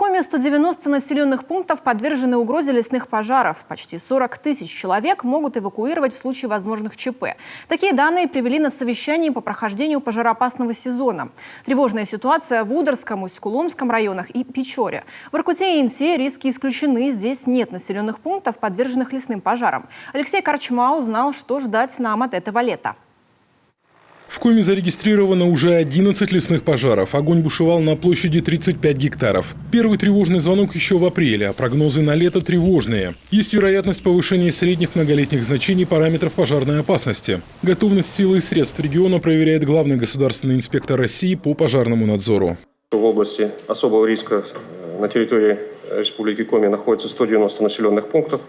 Коми 190 населенных пунктов подвержены угрозе лесных пожаров. Почти 40 тысяч человек могут эвакуировать в случае возможных ЧП. Такие данные привели на совещании по прохождению пожароопасного сезона. Тревожная ситуация в Ударском, Усть-Куломском районах и Печоре. В Воркуте и Инте риски исключены. Здесь нет населенных пунктов, подверженных лесным пожарам. Алексей Корчма узнал, что ждать нам от этого лета. В Коми зарегистрировано уже 11 лесных пожаров. Огонь бушевал на площади 35 гектаров. Первый тревожный звонок еще в апреле, а прогнозы на лето тревожные. Есть вероятность повышения средних многолетних значений параметров пожарной опасности. Готовность сил и средств региона проверяет главный государственный инспектор России по пожарному надзору. В области особого риска на территории Республики Коми находится 190 населенных пунктов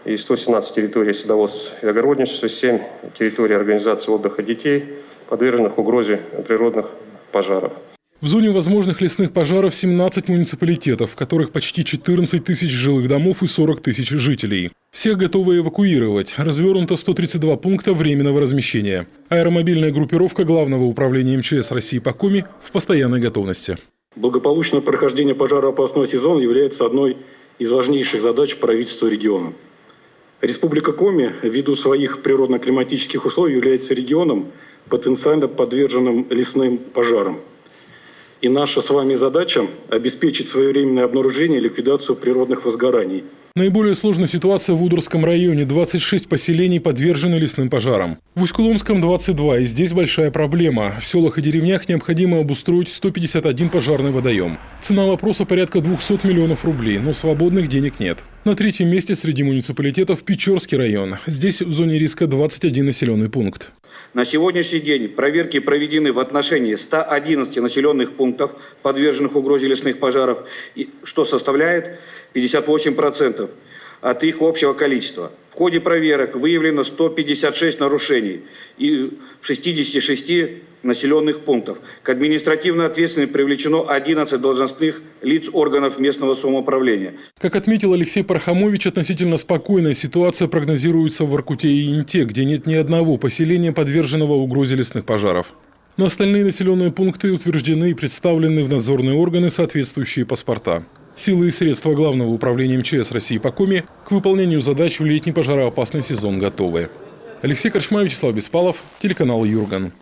и 117 территорий садоводства и огородничества, 7 территорий организации отдыха детей, подверженных угрозе природных пожаров. В зоне возможных лесных пожаров 17 муниципалитетов, в которых почти 14 тысяч жилых домов и 40 тысяч жителей. Всех готовы эвакуировать. Развернуто 132 пункта временного размещения. Аэромобильная группировка Главного управления МЧС России по Коми в постоянной готовности. Благополучное прохождение пожароопасного сезона является одной из важнейших задач правительства региона. Республика Коми ввиду своих природно-климатических условий является регионом, потенциально подверженным лесным пожарам. И наша с вами задача – обеспечить своевременное обнаружение и ликвидацию природных возгораний. Наиболее сложная ситуация в Ударском районе. 26 поселений подвержены лесным пожарам. В Усть-Куломском 22, и здесь большая проблема. В селах и деревнях необходимо обустроить 151 пожарный водоем. Цена вопроса порядка 200 миллионов рублей, но свободных денег нет. На третьем месте среди муниципалитетов Печорский район. Здесь в зоне риска 21 населенный пункт. На сегодняшний день проверки проведены в отношении 111 населенных пунктов, подверженных угрозе лесных пожаров, что составляет 58% от их общего количества. В ходе проверок выявлено 156 нарушений и в 66 населенных пунктов. К административной ответственности привлечено 11 должностных лиц органов местного самоуправления. Как отметил Алексей Пархомович, относительно спокойная ситуация прогнозируется в Воркуте и Инте, где нет ни одного поселения, подверженного угрозе лесных пожаров. Но остальные населенные пункты утверждены и представлены в надзорные органы соответствующие паспорта. Силы и средства Главного управления МЧС России по Коми к выполнению задач в летний пожароопасный сезон готовы. Алексей Корчма, Вячеслав Беспалов, телеканал Юрган.